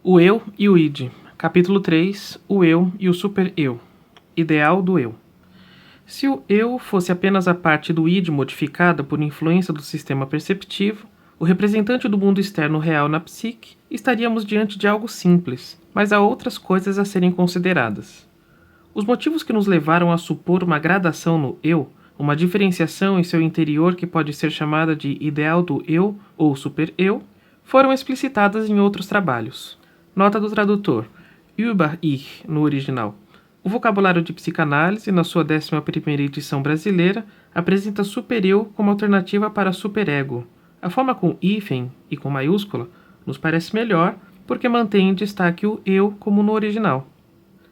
O eu e o id. Capítulo 3. O eu e o super-eu. Ideal do eu. Se o eu fosse apenas a parte do id modificada por influência do sistema perceptivo, o representante do mundo externo real na psique, estaríamos diante de algo simples, mas há outras coisas a serem consideradas. Os motivos que nos levaram a supor uma gradação no eu, uma diferenciação em seu interior que pode ser chamada de ideal do eu ou super-eu, foram explicitadas em outros trabalhos. Nota do tradutor. Über ich, no original. O vocabulário de psicanálise, na sua 11ª edição brasileira, apresenta super-eu como alternativa para superego. A forma com hífen e com maiúscula nos parece melhor porque mantém em destaque o eu como no original.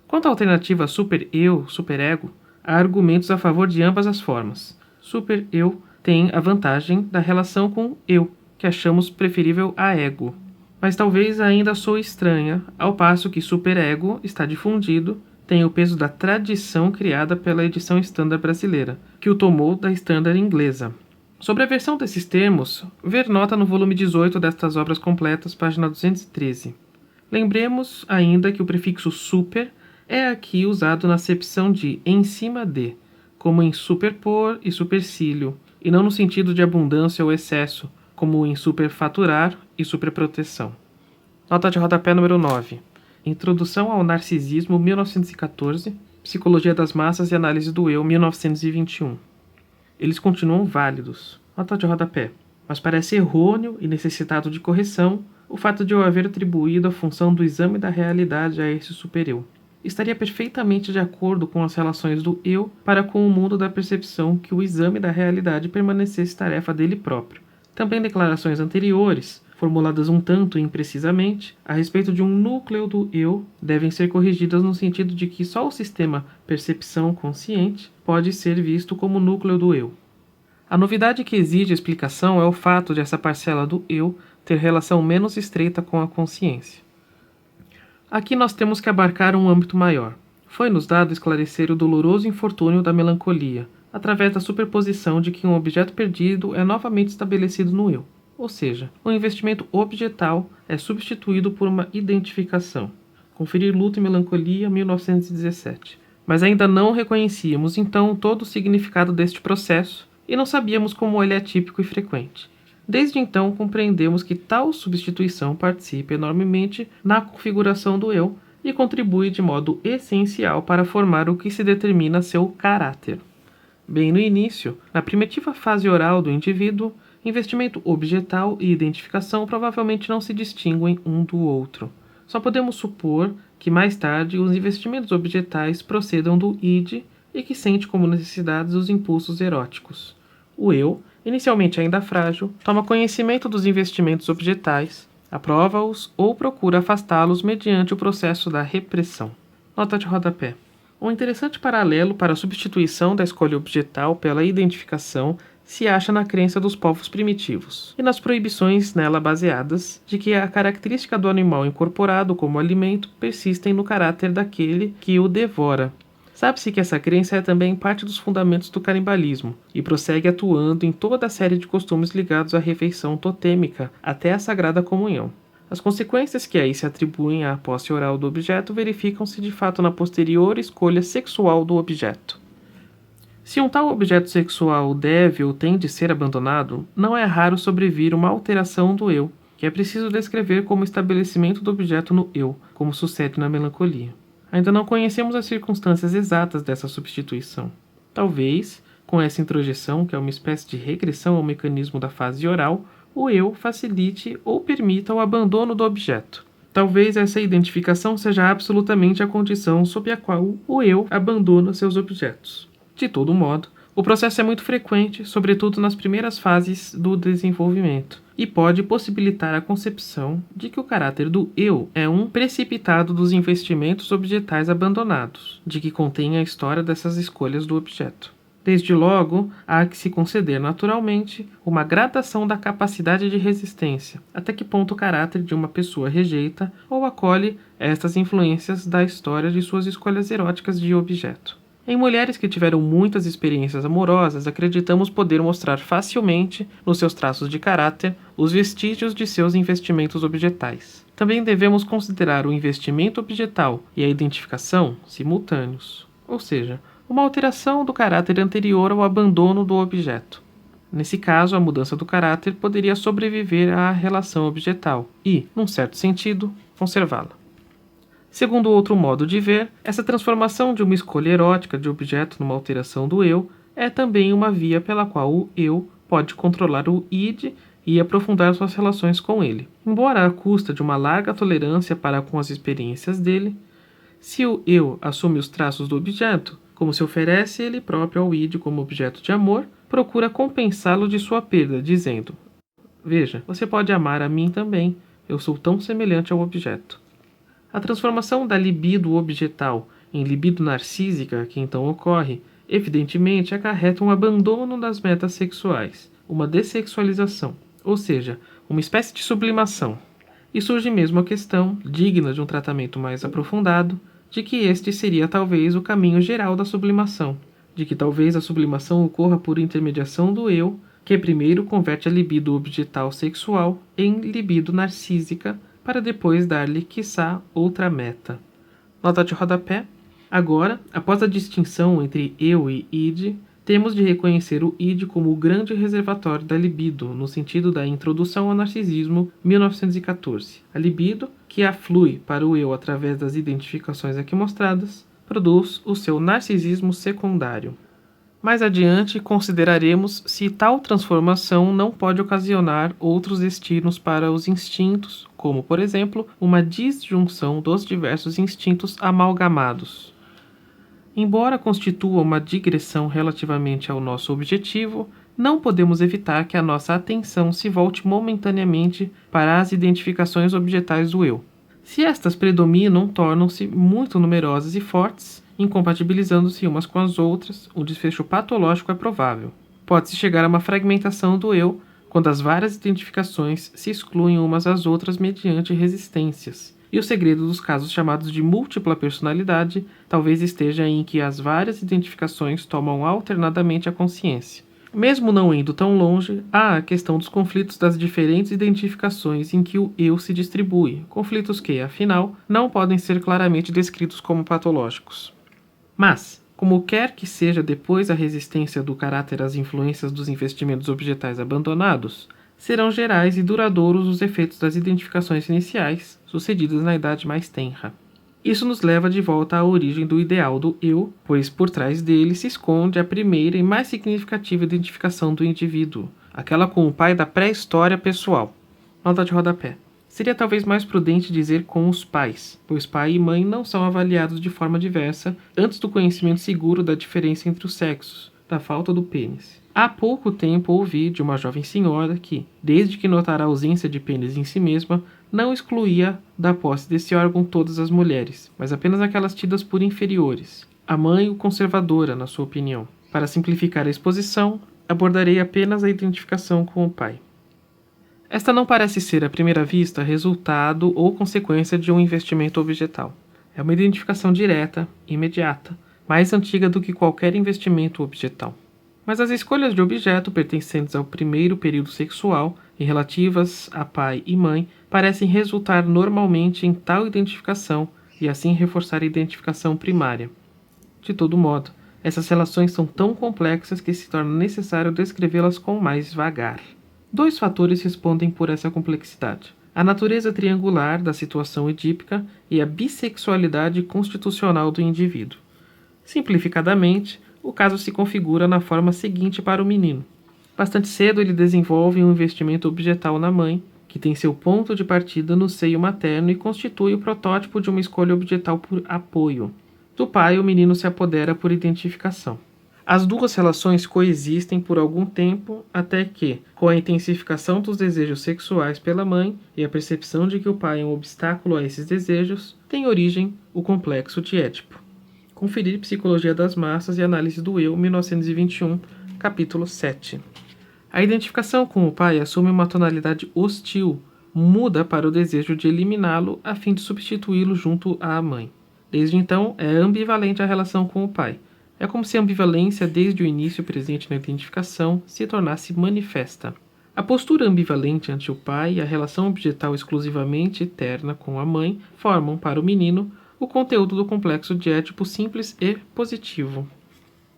Quanto à alternativa super-eu, superego, há argumentos a favor de ambas as formas. Super-eu tem a vantagem da relação com eu, que achamos preferível a ego. Mas talvez ainda soe estranha, ao passo que superego está difundido, tem o peso da tradição criada pela edição Standard brasileira, que o tomou da Standard inglesa. Sobre a versão desses termos, ver nota no volume 18 destas obras completas, página 213. Lembremos ainda que o prefixo super é aqui usado na acepção de em cima de, como em superpor e supercílio, e não no sentido de abundância ou excesso, como em superfaturar e superproteção. Nota de rodapé número 9. Introdução ao Narcisismo, 1914, Psicologia das Massas e Análise do Eu, 1921. Eles continuam válidos. Nota de rodapé. Mas parece errôneo e necessitado de correção o fato de eu haver atribuído a função do exame da realidade a esse super-eu. Estaria perfeitamente de acordo com as relações do eu para com o mundo da percepção que o exame da realidade permanecesse tarefa dele próprio. Também declarações anteriores, formuladas um tanto imprecisamente, a respeito de um núcleo do eu, devem ser corrigidas no sentido de que só o sistema percepção consciente pode ser visto como núcleo do eu. A novidade que exige explicação é o fato de essa parcela do eu ter relação menos estreita com a consciência. Aqui nós temos que abarcar um âmbito maior. Foi-nos dado esclarecer o doloroso infortúnio da melancolia, através da superposição de que um objeto perdido é novamente estabelecido no eu. Ou seja, o investimento objetal é substituído por uma identificação. Conferir Luto e Melancolia, 1917. Mas ainda não reconhecíamos, então, todo o significado deste processo e não sabíamos como ele é típico e frequente. Desde então, compreendemos que tal substituição participa enormemente na configuração do eu e contribui de modo essencial para formar o que se determina seu caráter. Bem no início, na primitiva fase oral do indivíduo, investimento objetal e identificação provavelmente não se distinguem um do outro. Só podemos supor que mais tarde os investimentos objetais procedam do id e que sente como necessidades os impulsos eróticos. O eu, inicialmente ainda frágil, toma conhecimento dos investimentos objetais, aprova-os ou procura afastá-los mediante o processo da repressão. Nota de rodapé. Um interessante paralelo para a substituição da escolha objetal pela identificação se acha na crença dos povos primitivos e nas proibições nela baseadas de que a característica do animal incorporado como alimento persistem no caráter daquele que o devora. Sabe-se que essa crença é também parte dos fundamentos do canibalismo e prossegue atuando em toda a série de costumes ligados à refeição totêmica até a sagrada comunhão. As consequências que aí se atribuem à posse oral do objeto verificam-se de fato na posterior escolha sexual do objeto. Se um tal objeto sexual deve ou tem de ser abandonado, não é raro sobrevir uma alteração do eu, que é preciso descrever como estabelecimento do objeto no eu, como sucede na melancolia. Ainda não conhecemos as circunstâncias exatas dessa substituição. Talvez, com essa introjeção, que é uma espécie de regressão ao mecanismo da fase oral, o eu facilite ou permita o abandono do objeto. Talvez essa identificação seja absolutamente a condição sob a qual o eu abandona seus objetos. De todo modo, o processo é muito frequente, sobretudo nas primeiras fases do desenvolvimento, e pode possibilitar a concepção de que o caráter do eu é um precipitado dos investimentos objetais abandonados, de que contém a história dessas escolhas do objeto. Desde logo, há que se conceder naturalmente uma gradação da capacidade de resistência, até que ponto o caráter de uma pessoa rejeita ou acolhe estas influências da história de suas escolhas eróticas de objeto. Em mulheres que tiveram muitas experiências amorosas, acreditamos poder mostrar facilmente, nos seus traços de caráter, os vestígios de seus investimentos objetais. Também devemos considerar o investimento objetal e a identificação simultâneos, ou seja, uma alteração do caráter anterior ao abandono do objeto. Nesse caso, a mudança do caráter poderia sobreviver à relação objetal e, num certo sentido, conservá-la. Segundo outro modo de ver, essa transformação de uma escolha erótica de objeto numa alteração do eu é também uma via pela qual o eu pode controlar o id e aprofundar suas relações com ele. Embora à custa de uma larga tolerância para com as experiências dele, se o eu assume os traços do objeto, como se oferece ele próprio ao id como objeto de amor, procura compensá-lo de sua perda, dizendo: veja, você pode amar a mim também, eu sou tão semelhante ao objeto. A transformação da libido objetal em libido narcísica que então ocorre, evidentemente acarreta um abandono das metas sexuais, uma dessexualização, ou seja, uma espécie de sublimação. E surge mesmo a questão, digna de um tratamento mais aprofundado, de que este seria talvez o caminho geral da sublimação, de que talvez a sublimação ocorra por intermediação do eu, que primeiro converte a libido objetal sexual em libido narcísica, para depois dar-lhe, quiçá, outra meta. Nota de rodapé. Agora, após a distinção entre eu e id, temos de reconhecer o id como o grande reservatório da libido, no sentido da Introdução ao Narcisismo, 1914. A libido, que aflui para o eu através das identificações aqui mostradas, produz o seu narcisismo secundário. Mais adiante, consideraremos se tal transformação não pode ocasionar outros destinos para os instintos, como, por exemplo, uma disjunção dos diversos instintos amalgamados. Embora constitua uma digressão relativamente ao nosso objetivo, não podemos evitar que a nossa atenção se volte momentaneamente para as identificações objetais do eu. Se estas predominam, tornam-se muito numerosas e fortes, incompatibilizando-se umas com as outras, o desfecho patológico é provável. Pode-se chegar a uma fragmentação do eu, quando as várias identificações se excluem umas às outras mediante resistências. E o segredo dos casos chamados de múltipla personalidade talvez esteja em que as várias identificações tomam alternadamente a consciência. Mesmo não indo tão longe, há a questão dos conflitos das diferentes identificações em que o eu se distribui, conflitos que, afinal, não podem ser claramente descritos como patológicos. Mas, como quer que seja depois a resistência do caráter às influências dos investimentos objetais abandonados, serão gerais e duradouros os efeitos das identificações iniciais, sucedidas na idade mais tenra. Isso nos leva de volta à origem do ideal do eu, pois por trás dele se esconde a primeira e mais significativa identificação do indivíduo, aquela com o pai da pré-história pessoal. Nota de rodapé. Seria talvez mais prudente dizer com os pais, pois pai e mãe não são avaliados de forma diversa antes do conhecimento seguro da diferença entre os sexos, da falta do pênis. Há pouco tempo ouvi de uma jovem senhora que, desde que notara a ausência de pênis em si mesma, não excluía da posse desse órgão todas as mulheres, mas apenas aquelas tidas por inferiores. A mãe o conservadora, na sua opinião. Para simplificar a exposição, abordarei apenas a identificação com o pai. Esta não parece ser, à primeira vista, resultado ou consequência de um investimento objetal. É uma identificação direta, imediata, mais antiga do que qualquer investimento objetal. Mas as escolhas de objeto pertencentes ao primeiro período sexual e relativas a pai e mãe parecem resultar normalmente em tal identificação e assim reforçar a identificação primária. De todo modo, essas relações são tão complexas que se torna necessário descrevê-las com mais vagar. 2 fatores respondem por essa complexidade: a natureza triangular da situação edípica e a bissexualidade constitucional do indivíduo. Simplificadamente, o caso se configura na forma seguinte para o menino. Bastante cedo ele desenvolve um investimento objetal na mãe, que tem seu ponto de partida no seio materno e constitui o protótipo de uma escolha objetal por apoio. Do pai, o menino se apodera por identificação. As duas relações coexistem por algum tempo até que, com a intensificação dos desejos sexuais pela mãe e a percepção de que o pai é um obstáculo a esses desejos, tem origem o complexo de Édipo. Conferir Psicologia das Massas e Análise do Eu, 1921, capítulo 7. A identificação com o pai assume uma tonalidade hostil, muda para o desejo de eliminá-lo a fim de substituí-lo junto à mãe. Desde então, é ambivalente a relação com o pai. É como se a ambivalência, desde o início presente na identificação, se tornasse manifesta. A postura ambivalente ante o pai e a relação objetal exclusivamente terna com a mãe formam, para o menino, o conteúdo do complexo de Édipo simples e positivo.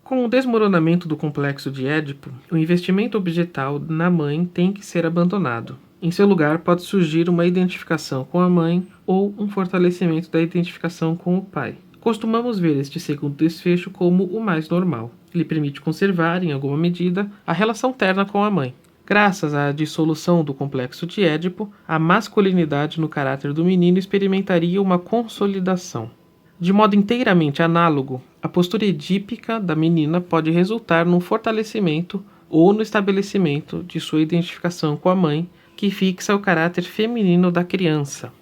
Com o desmoronamento do complexo de Édipo, o investimento objetal na mãe tem que ser abandonado. Em seu lugar, pode surgir uma identificação com a mãe ou um fortalecimento da identificação com o pai. Costumamos ver este segundo desfecho como o mais normal. Ele permite conservar, em alguma medida, a relação terna com a mãe. Graças à dissolução do complexo de Édipo, a masculinidade no caráter do menino experimentaria uma consolidação. De modo inteiramente análogo, a postura edípica da menina pode resultar num fortalecimento ou no estabelecimento de sua identificação com a mãe, que fixa o caráter feminino da criança.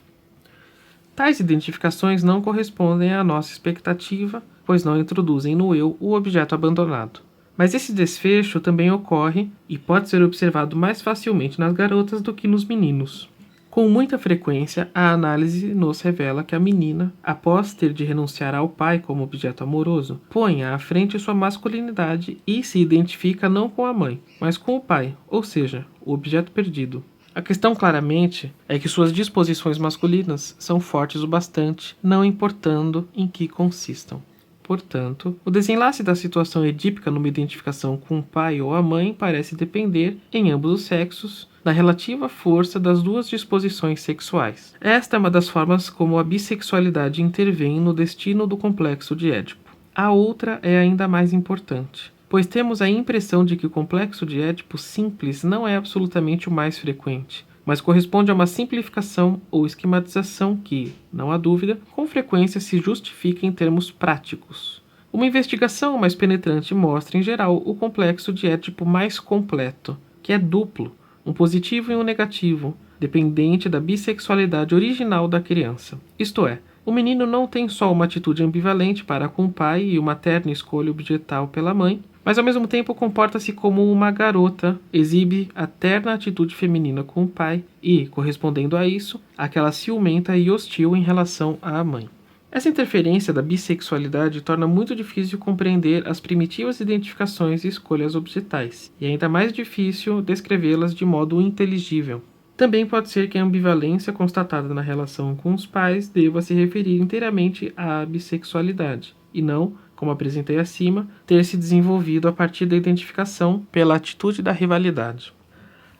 Tais identificações não correspondem à nossa expectativa, pois não introduzem no eu o objeto abandonado. Mas esse desfecho também ocorre e pode ser observado mais facilmente nas garotas do que nos meninos. Com muita frequência, a análise nos revela que a menina, após ter de renunciar ao pai como objeto amoroso, põe à frente sua masculinidade e se identifica não com a mãe, mas com o pai, ou seja, o objeto perdido. A questão claramente é que suas disposições masculinas são fortes o bastante, não importando em que consistam. Portanto, o desenlace da situação edípica numa identificação com o pai ou a mãe parece depender, em ambos os sexos, da relativa força das duas disposições sexuais. Esta é uma das formas como a bissexualidade intervém no destino do complexo de Édipo. A outra é ainda mais importante, pois temos a impressão de que o complexo de Édipo simples não é absolutamente o mais frequente, mas corresponde a uma simplificação ou esquematização que, não há dúvida, com frequência se justifica em termos práticos. Uma investigação mais penetrante mostra, em geral, o complexo de Édipo mais completo, que é duplo, um positivo e um negativo, dependente da bissexualidade original da criança. Isto é, o menino não tem só uma atitude ambivalente para com o pai e uma terna escolha objetal pela mãe, mas ao mesmo tempo comporta-se como uma garota, exibe a terna atitude feminina com o pai e, correspondendo a isso, aquela ciumenta e hostil em relação à mãe. Essa interferência da bissexualidade torna muito difícil compreender as primitivas identificações e escolhas objetais, e ainda mais difícil descrevê-las de modo inteligível. Também pode ser que a ambivalência constatada na relação com os pais deva se referir inteiramente à bissexualidade, e não, como apresentei acima, ter se desenvolvido a partir da identificação pela atitude da rivalidade.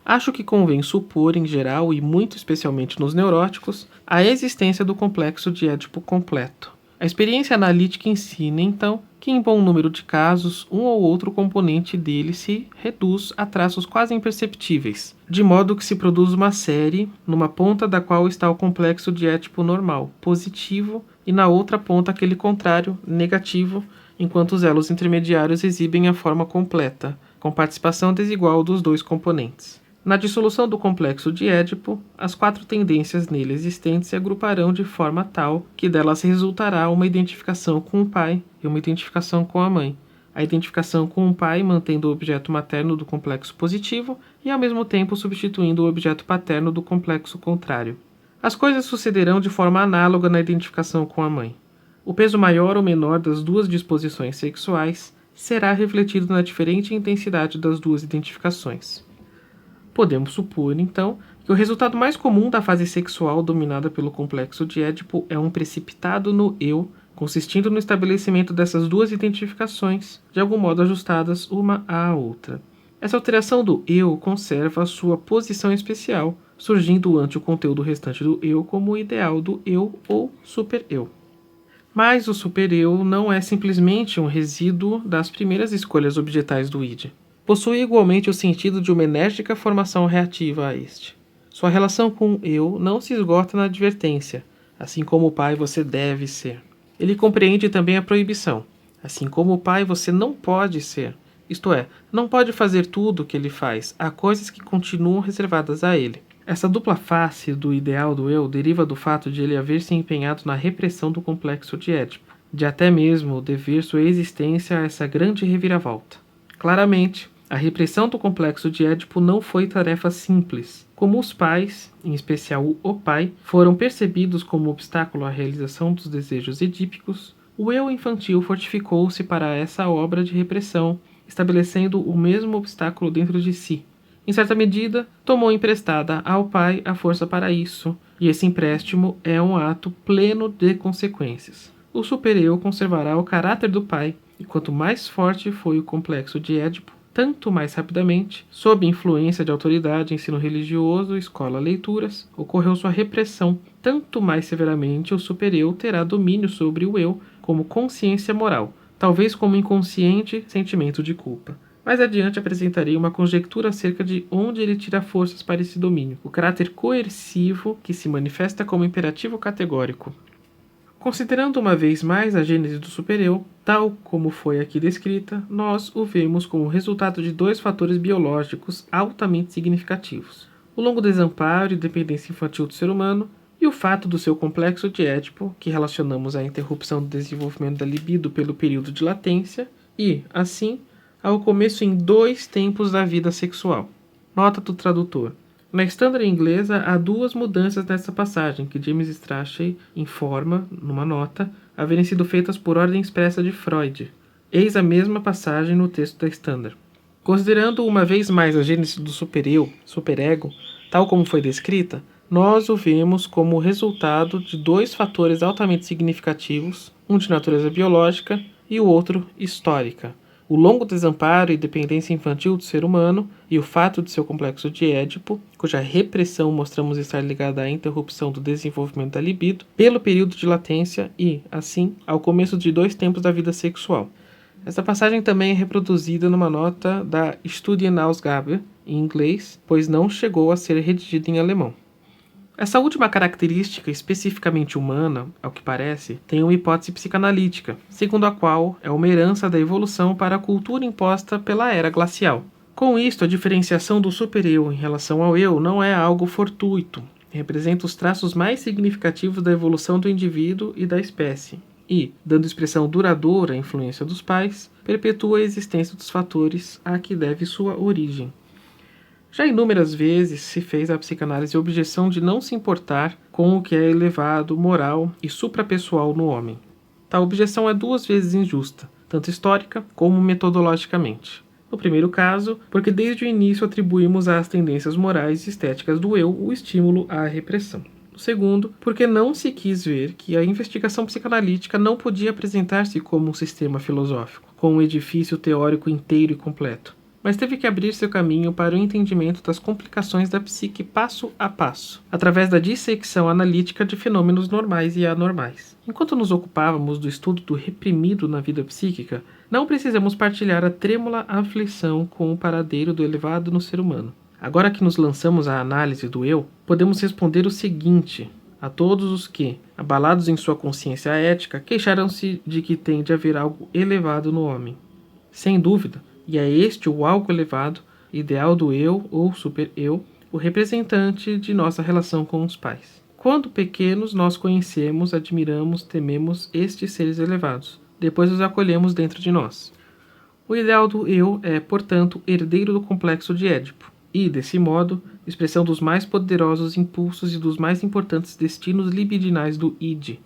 Acho que convém supor, em geral e muito especialmente nos neuróticos, a existência do complexo de Édipo completo. A experiência analítica ensina, então, que em bom número de casos, um ou outro componente dele se reduz a traços quase imperceptíveis, de modo que se produz uma série, numa ponta da qual está o complexo de Édipo normal, positivo, e na outra ponta aquele contrário, negativo, enquanto os elos intermediários exibem a forma completa, com participação desigual dos dois componentes. Na dissolução do complexo de Édipo, as quatro tendências nele existentes se agruparão de forma tal que delas resultará uma identificação com o pai e uma identificação com a mãe. A identificação com o pai mantendo o objeto materno do complexo positivo e ao mesmo tempo substituindo o objeto paterno do complexo contrário. As coisas sucederão de forma análoga na identificação com a mãe. O peso maior ou menor das duas disposições sexuais será refletido na diferente intensidade das duas identificações. Podemos supor, então, que o resultado mais comum da fase sexual dominada pelo complexo de Édipo é um precipitado no eu, consistindo no estabelecimento dessas duas identificações, de algum modo ajustadas uma à outra. Essa alteração do eu conserva a sua posição especial, surgindo ante o conteúdo restante do eu como o ideal do eu ou super-eu. Mas o super-eu não é simplesmente um resíduo das primeiras escolhas objetais do id. Possui igualmente o sentido de uma enérgica formação reativa a este. Sua relação com o eu não se esgota na advertência, assim como o pai você deve ser. Ele compreende também a proibição, assim como o pai você não pode ser, isto é, não pode fazer tudo o que ele faz, há coisas que continuam reservadas a ele. Essa dupla face do ideal do eu deriva do fato de ele haver se empenhado na repressão do complexo de Édipo, de até mesmo dever sua existência a essa grande reviravolta. Claramente, a repressão do complexo de Édipo não foi tarefa simples. Como os pais, em especial o pai, foram percebidos como obstáculo à realização dos desejos edípicos, o eu infantil fortificou-se para essa obra de repressão, estabelecendo o mesmo obstáculo dentro de si. Em certa medida, tomou emprestada ao pai a força para isso, e esse empréstimo é um ato pleno de consequências. O super-eu conservará o caráter do pai, e quanto mais forte foi o complexo de Édipo, tanto mais rapidamente, sob influência de autoridade, ensino religioso, escola, leituras, ocorreu sua repressão, tanto mais severamente o super-eu terá domínio sobre o eu como consciência moral, talvez como inconsciente sentimento de culpa. Mais adiante apresentarei uma conjectura acerca de onde ele tira forças para esse domínio, o caráter coercivo que se manifesta como imperativo categórico. Considerando uma vez mais a gênese do super-eu, tal como foi aqui descrita, nós o vemos como resultado de dois fatores biológicos altamente significativos: o longo desamparo e dependência infantil do ser humano e o fato do seu complexo de Édipo, que relacionamos à interrupção do desenvolvimento da libido pelo período de latência e, assim, ao começo em dois tempos da vida sexual. Nota do tradutor. Na Standard inglesa, há duas mudanças nessa passagem, que James Strachey informa, numa nota, haverem sido feitas por ordem expressa de Freud. Eis a mesma passagem no texto da Standard. Considerando uma vez mais a gênese do super-eu, superego, tal como foi descrita, nós o vemos como resultado de dois fatores altamente significativos, um de natureza biológica e o outro histórica: o longo desamparo e dependência infantil do ser humano e o fato de seu complexo de Édipo, cuja repressão mostramos estar ligada à interrupção do desenvolvimento da libido pelo período de latência e, assim, ao começo de dois tempos da vida sexual. Essa passagem também é reproduzida numa nota da Studienausgabe, em inglês, pois não chegou a ser redigida em alemão. Essa última característica especificamente humana, ao que parece, tem uma hipótese psicanalítica, segundo a qual é uma herança da evolução para a cultura imposta pela era glacial. Com isto, a diferenciação do super-eu em relação ao eu não é algo fortuito, representa os traços mais significativos da evolução do indivíduo e da espécie, e, dando expressão duradoura à influência dos pais, perpetua a existência dos fatores a que deve sua origem. Já inúmeras vezes se fez à psicanálise a objeção de não se importar com o que é elevado, moral e suprapessoal no homem. Tal objeção é duas vezes injusta, tanto histórica como metodologicamente. No primeiro caso, porque desde o início atribuímos às tendências morais e estéticas do eu o estímulo à repressão. No segundo, porque não se quis ver que a investigação psicanalítica não podia apresentar-se como um sistema filosófico, com um edifício teórico inteiro e completo, mas teve que abrir seu caminho para o entendimento das complicações da psique passo a passo, através da dissecção analítica de fenômenos normais e anormais. Enquanto nos ocupávamos do estudo do reprimido na vida psíquica, não precisamos partilhar a trêmula aflição com o paradeiro do elevado no ser humano. Agora que nos lançamos à análise do eu, podemos responder o seguinte a todos os que, abalados em sua consciência ética, queixaram-se de que tem de haver algo elevado no homem. Sem dúvida, e é este o algo elevado, ideal do eu ou super-eu, o representante de nossa relação com os pais. Quando pequenos, nós conhecemos, admiramos, tememos estes seres elevados. Depois os acolhemos dentro de nós. O ideal do eu é, portanto, herdeiro do complexo de Édipo, e, desse modo, expressão dos mais poderosos impulsos e dos mais importantes destinos libidinais do id.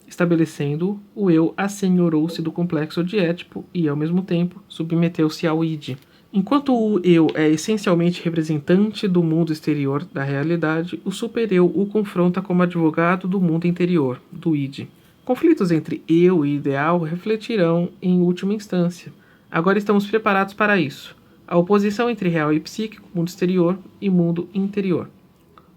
Estabelecendo, o eu assenhorou-se do complexo de Édipo e, ao mesmo tempo, submeteu-se ao id. Enquanto o eu é essencialmente representante do mundo exterior da realidade, o super-eu o confronta como advogado do mundo interior, do id. Conflitos entre eu e ideal refletirão em última instância. Agora estamos preparados para isso. A oposição entre real e psíquico, mundo exterior e mundo interior.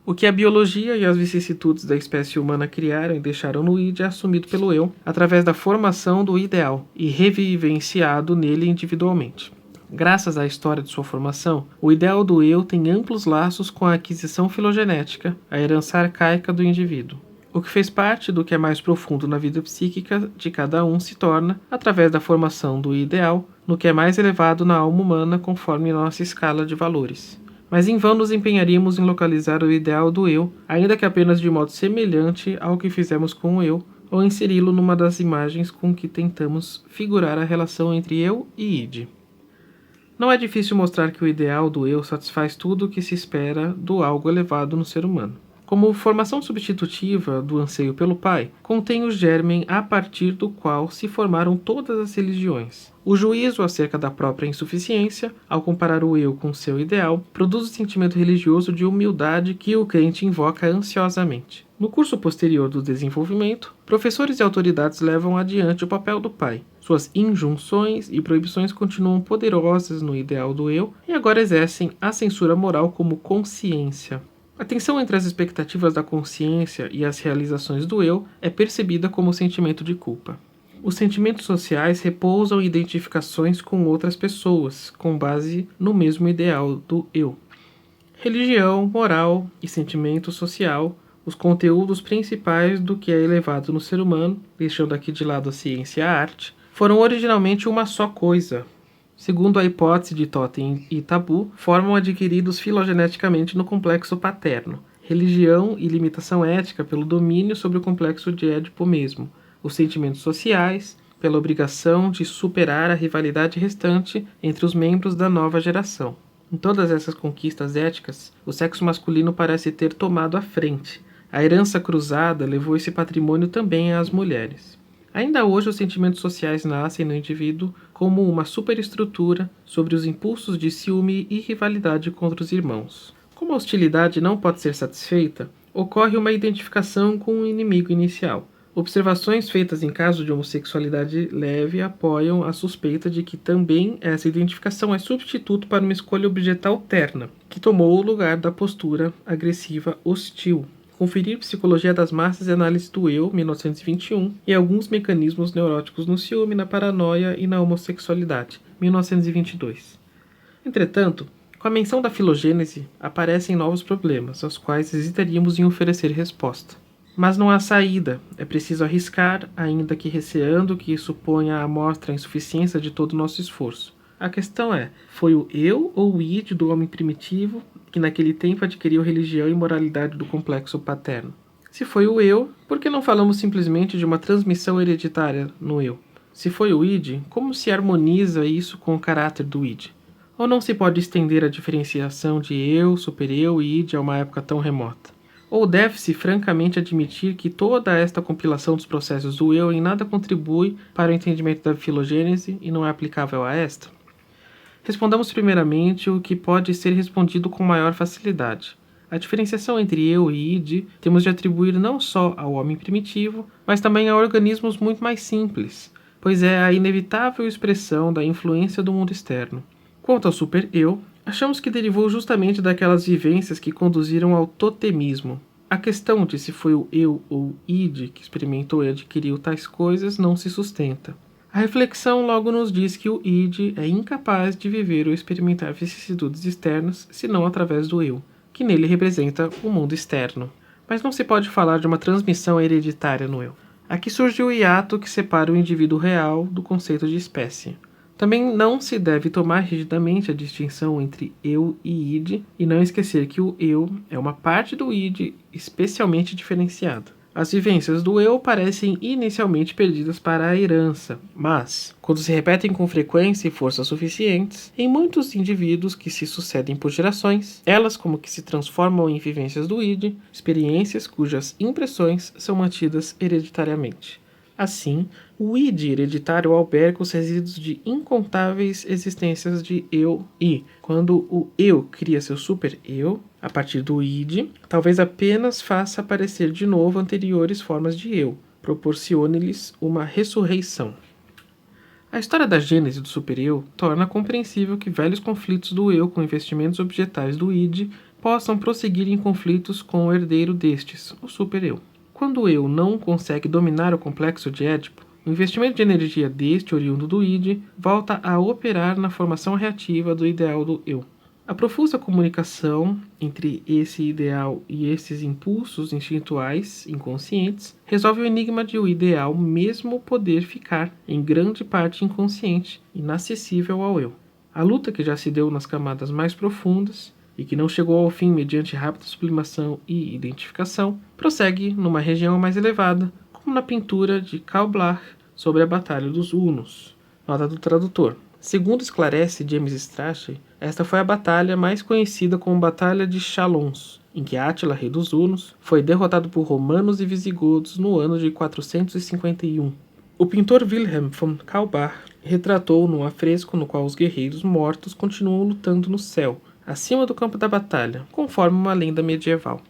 O que a biologia e as vicissitudes da espécie humana criaram e deixaram no id é assumido pelo eu através da formação do ideal e revivenciado nele individualmente. Graças à história de sua formação, o ideal do eu tem amplos laços com a aquisição filogenética, a herança arcaica do indivíduo. O que fez parte do que é mais profundo na vida psíquica de cada um se torna, através da formação do ideal, no que é mais elevado na alma humana conforme nossa escala de valores. Mas em vão nos empenharíamos em localizar o ideal do eu, ainda que apenas de modo semelhante ao que fizemos com o eu, ou inseri-lo numa das imagens com que tentamos figurar a relação entre eu e id. Não é difícil mostrar que o ideal do eu satisfaz tudo o que se espera do algo elevado no ser humano. como formação substitutiva do anseio pelo pai, contém o germen a partir do qual se formaram todas as religiões. O juízo acerca da própria insuficiência, ao comparar o eu com seu ideal, produz o sentimento religioso de humildade que o crente invoca ansiosamente. No curso posterior do desenvolvimento, professores e autoridades levam adiante o papel do pai. Suas injunções e proibições continuam poderosas no ideal do eu e agora exercem a censura moral como consciência. A tensão entre as expectativas da consciência e as realizações do eu é percebida como sentimento de culpa. Os sentimentos sociais repousam em identificações com outras pessoas, com base no mesmo ideal do eu. Religião, moral e sentimento social, os conteúdos principais do que é elevado no ser humano, deixando aqui de lado a ciência e a arte, foram originalmente uma só coisa. Segundo a hipótese de Totem e Tabu, formam adquiridos filogeneticamente no complexo paterno, religião e limitação ética pelo domínio sobre o complexo de Édipo mesmo, os sentimentos sociais, pela obrigação de superar a rivalidade restante entre os membros da nova geração. Em todas essas conquistas éticas, o sexo masculino parece ter tomado a frente. A herança cruzada levou esse patrimônio também às mulheres. Ainda hoje, os sentimentos sociais nascem no indivíduo como uma superestrutura sobre os impulsos de ciúme e rivalidade contra os irmãos. Como a hostilidade não pode ser satisfeita, ocorre uma identificação com o inimigo inicial. Observações feitas em caso de homossexualidade leve apoiam a suspeita de que também essa identificação é substituto para uma escolha objetal terna, que tomou o lugar da postura agressiva hostil. Conferir Psicologia das Massas e Análise do Eu, 1921, e alguns mecanismos neuróticos no ciúme, na paranoia e na homossexualidade, 1922. Entretanto, com a menção da filogênese, aparecem novos problemas, aos quais hesitaríamos em oferecer resposta. Mas não há saída, é preciso arriscar, ainda que receando que isso ponha à mostra a insuficiência de todo o nosso esforço. A questão é, foi o eu ou o id do homem primitivo que naquele tempo adquiriu religião e moralidade do complexo paterno? Se foi o eu, por que não falamos simplesmente de uma transmissão hereditária no eu? Se foi o id, como se harmoniza isso com o caráter do id? Ou não se pode estender a diferenciação de eu, super-eu e id a uma época tão remota? Ou deve-se francamente admitir que toda esta compilação dos processos do eu em nada contribui para o entendimento da filogênese e não é aplicável a esta? Respondamos primeiramente o que pode ser respondido com maior facilidade. A diferenciação entre eu e id temos de atribuir não só ao homem primitivo, mas também a organismos muito mais simples, pois é a inevitável expressão da influência do mundo externo. Quanto ao super-eu, achamos que derivou justamente daquelas vivências que conduziram ao totemismo. A questão de se foi o eu ou o id que experimentou e adquiriu tais coisas não se sustenta. A reflexão logo nos diz que o id é incapaz de viver ou experimentar vicissitudes externas, senão através do eu, que nele representa o mundo externo. Mas não se pode falar de uma transmissão hereditária no eu. Aqui surge o hiato que separa o indivíduo real do conceito de espécie. Também não se deve tomar rigidamente a distinção entre eu e id e não esquecer que o eu é uma parte do id especialmente diferenciada. As vivências do eu parecem inicialmente perdidas para a herança, mas, quando se repetem com frequência e força suficientes, em muitos indivíduos que se sucedem por gerações, elas como que se transformam em vivências do id, experiências cujas impressões são mantidas hereditariamente. Assim, o id hereditário alberga os resíduos de incontáveis existências de eu e, quando o eu cria seu super-eu, a partir do id, talvez apenas faça aparecer de novo anteriores formas de eu, proporcione-lhes uma ressurreição. A história da gênese do super-eu torna compreensível que velhos conflitos do eu com investimentos objetais do id possam prosseguir em conflitos com o herdeiro destes, o super-eu. Quando o eu não consegue dominar o complexo de Édipo, o investimento de energia deste oriundo do id volta a operar na formação reativa do ideal do eu. A profusa comunicação entre esse ideal e esses impulsos instintuais inconscientes resolve o enigma de o ideal mesmo poder ficar, em grande parte inconsciente, inacessível ao eu. A luta que já se deu nas camadas mais profundas e que não chegou ao fim mediante rápida sublimação e identificação, prossegue numa região mais elevada, como na pintura de Karl Blach sobre a Batalha dos Hunos. Nota do tradutor. Segundo esclarece James Strachey, esta foi a batalha mais conhecida como Batalha de Chalons, em que Átila, rei dos Hunos, foi derrotado por romanos e visigodos no ano de 451. O pintor Wilhelm von Kaulbach retratou num afresco no qual os guerreiros mortos continuam lutando no céu, acima do campo da batalha, conforme uma lenda medieval.